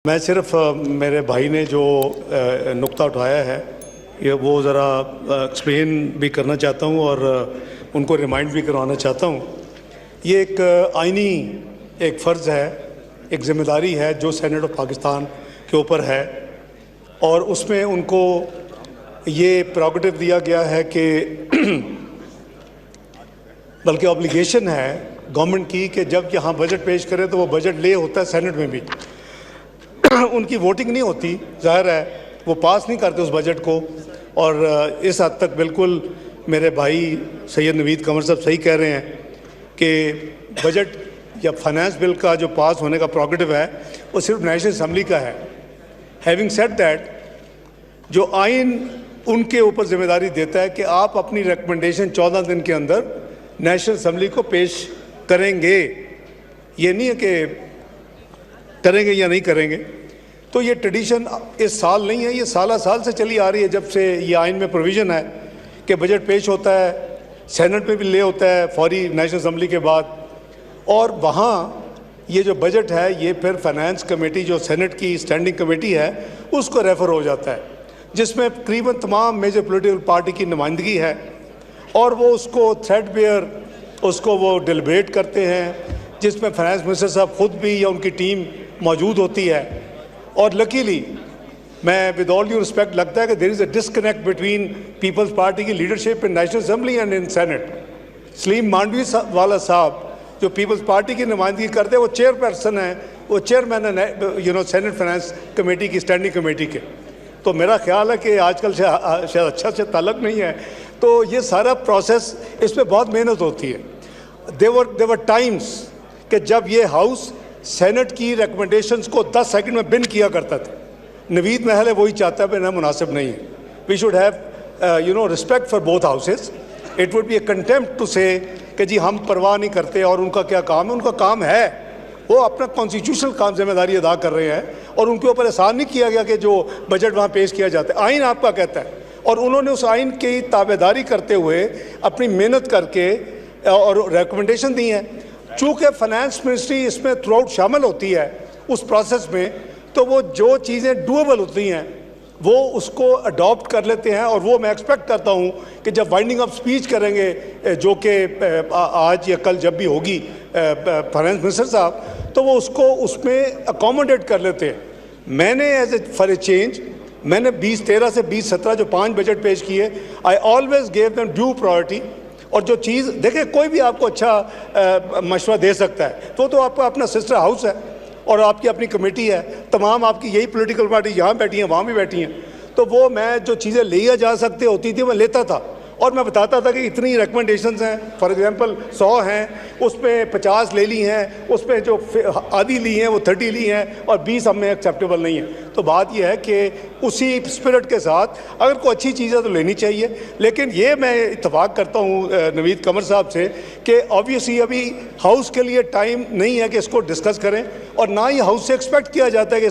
मैं सिर्फ मेरे भाई ने जो नुक्ता उठाया है ये वो ज़रा एक्सप्लेन भी करना चाहता हूँ और उनको रिमाइंड भी करवाना चाहता हूँ। ये एक आइनी एक फ़र्ज़ है, एक ज़िम्मेदारी है जो सेनेट ऑफ पाकिस्तान के ऊपर है और उसमें उनको ये प्रोगेटिव दिया गया है कि बल्कि ऑब्लिगेशन है गवर्नमेंट की कि जब यहाँ बजट पेश करें तो वो बजट ले होता है सेनेट में भी उनकी वोटिंग नहीं होती, ज़ाहिर है वो पास नहीं करते उस बजट को। और इस हद तक बिल्कुल मेरे भाई सैयद नवीद कमर साहब सही कह रहे हैं कि बजट या फाइनेंस बिल का जो पास होने का प्रोगेटिव है वो सिर्फ नेशनल असम्बली का है। हैविंग सेड दैट, जो आइन उनके ऊपर जिम्मेदारी देता है कि आप अपनी रिकमेंडेशन 14 दिन के अंदर नेशनल असम्बली को पेश करेंगे, ये नहीं है कि करेंगे या नहीं करेंगे। तो ये ट्रेडिशन इस साल नहीं है, ये साल से चली आ रही है जब से ये आइन में प्रोविज़न है कि बजट पेश होता है, सेनेट में भी ले होता है फौरी नेशनल असम्बली के बाद, और वहाँ ये जो बजट है ये फिर फाइनेंस कमेटी जो सेनेट की स्टैंडिंग कमेटी है उसको रेफ़र हो जाता है, जिसमें तकरीबन तमाम मेजर पॉलिटिकल पार्टी की नुमाइंदगी है और वो उसको थ्रेडबेयर उसको वो डिबेट करते हैं, जिसमें फाइनेंस मिनिस्टर साहब ख़ुद भी या उनकी टीम मौजूद होती है। और लकीली मैं विद ऑल ड्यू रिस्पेक्ट लगता है कि there is a disconnect between Peoples Party की leadership in national assembly and in senate. Saleem Mandviwalla साहब जो पीपल्स पार्टी की नुमाइंदगी करते हैं वो चेयरपर्सन है, वो चेयरमैन है सेनेट फाइनेंस कमेटी की स्टैंडिंग कमेटी के। तो मेरा ख्याल है कि आजकल से शायद अच्छा से ताल्लुक़ नहीं है, तो ये सारा प्रोसेस इस पर बहुत मेहनत होती है। देवर टाइम्स कि जब ये हाउस सेनेट की रिकमेंडेशंस को 10 सेकंड में बिन किया करता था। नवीद महल है वही चाहता है, पर मुनासिब नहीं है। We should have respect for both houses. It would be a contempt to say कि जी हम परवाह नहीं करते और उनका क्या काम है। उनका काम है, वो अपना कॉन्स्टिट्यूशनल काम जिम्मेदारी अदा कर रहे हैं और उनके ऊपर एहसान नहीं किया गया कि जो बजट वहाँ पेश किया जाता है। आइन आपका कहता है और उन्होंने उस आइन की ताबेदारी करते हुए अपनी मेहनत करके और रिकमेंडेशन दी हैं। चूँकि फाइनेंस मिनिस्ट्री इसमें थ्रू आउट शामिल होती है उस प्रोसेस में, तो वो जो चीज़ें डूएबल होती हैं वो उसको अडॉप्ट कर लेते हैं। और वो मैं एक्सपेक्ट करता हूँ कि जब वाइंडिंग अप स्पीच करेंगे जो कि आज या कल जब भी होगी फाइनेंस मिनिस्टर साहब, तो वो उसको उसमें अकोमोडेट कर लेते हैं। मैंने as a for a change मैंने 2013 से 2017 जो 5 बजट पेश किए, I always gave them due priority. और जो चीज़ देखिए, कोई भी आपको अच्छा मशवरा दे सकता है, तो आपका अपना सिस्टर हाउस है और आपकी अपनी कमेटी है, तमाम आपकी यही पॉलिटिकल पार्टी यहाँ बैठी हैं वहाँ भी बैठी हैं। तो वो मैं जो चीज़ें लिया जा सकती होती थी मैं लेता था और मैं बताता था कि इतनी रिकमेंडेशंस हैं, फॉर एग्जांपल 100 हैं, उसमें 50 ले ली हैं, उसमें जो आधी ली हैं वो 30 ली हैं और 20 हमें एक्सेप्टेबल नहीं है। तो बात यह है कि उसी स्पिरिट के साथ अगर कोई अच्छी चीज़ है तो लेनी चाहिए। लेकिन ये मैं इत्तफाक करता हूँ नवीद कमर साहब से कि ऑब्वियसली अभी हाउस के लिए टाइम नहीं है कि इसको डिस्कस करें और ना ही हाउस से एक्सपेक्ट किया जाता है कि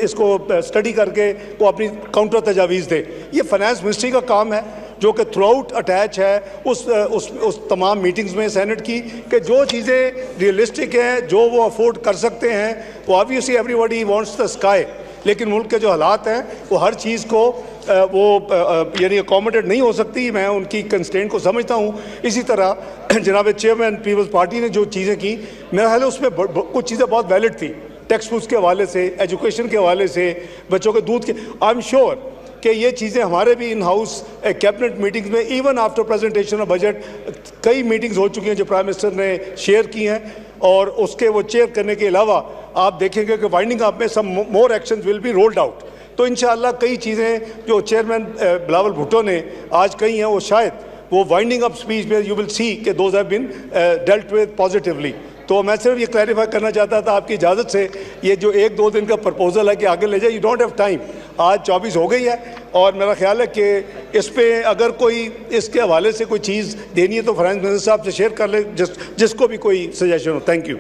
इसको स्टडी करके वो अपनी काउंटर तजावीज़ दे। ये फाइनेंस मिनिस्ट्री का काम है जो कि थ्रू आउट अटैच है उस तमाम मीटिंग्स में सेनेट की, कि जो चीज़ें रियलिस्टिक हैं, जो वो अफोर्ड कर सकते हैं, वो obviously everybody wants the sky. लेकिन मुल्क के जो हालात हैं वो हर चीज़ को यानी अकोमोडेट नहीं हो सकती। मैं उनकी कंस्ट्रेंट को समझता हूँ। इसी तरह जनाब चेयरमैन पीपल्स पार्टी ने जो चीज़ें की, मेरा ख्याल है उसमें कुछ चीज़ें बहुत वैलिड थी, टेक्स्ट बुक्स के हवाले से, एजुकेशन के हवाले से, बच्चों के दूध के। आई एम श्योर कि ये चीज़ें हमारे भी इन हाउस कैबिनेट मीटिंग्स में even after presentation of budget कई मीटिंग्स हो चुकी हैं जो प्राइम मिनिस्टर ने शेयर की हैं। और उसके वो चेयर करने के अलावा आप देखेंगे कि वाइंडिंग अप में some more actions will be rolled out. तो इंशाअल्लाह कई चीज़ें जो चेयरमैन बिलावल भुट्टो ने आज कही हैं वो शायद वो वाइंडिंग अप स्पीच में यू विल सी कि those have been dealt with positively. तो मैं सिर्फ ये क्लैरिफाई करना चाहता था आपकी इजाज़त से, ये जो 1-2 दिन का प्रपोजल है कि आगे ले जाए, यू डोंट हैव टाइम। आज 24 हो गई है और मेरा ख्याल है कि इस पे अगर कोई इसके हवाले से कोई चीज़ देनी है तो फाइनेंस मिनिस्टर साहब से शेयर कर ले, जिसको भी कोई सजेशन हो। Thank you.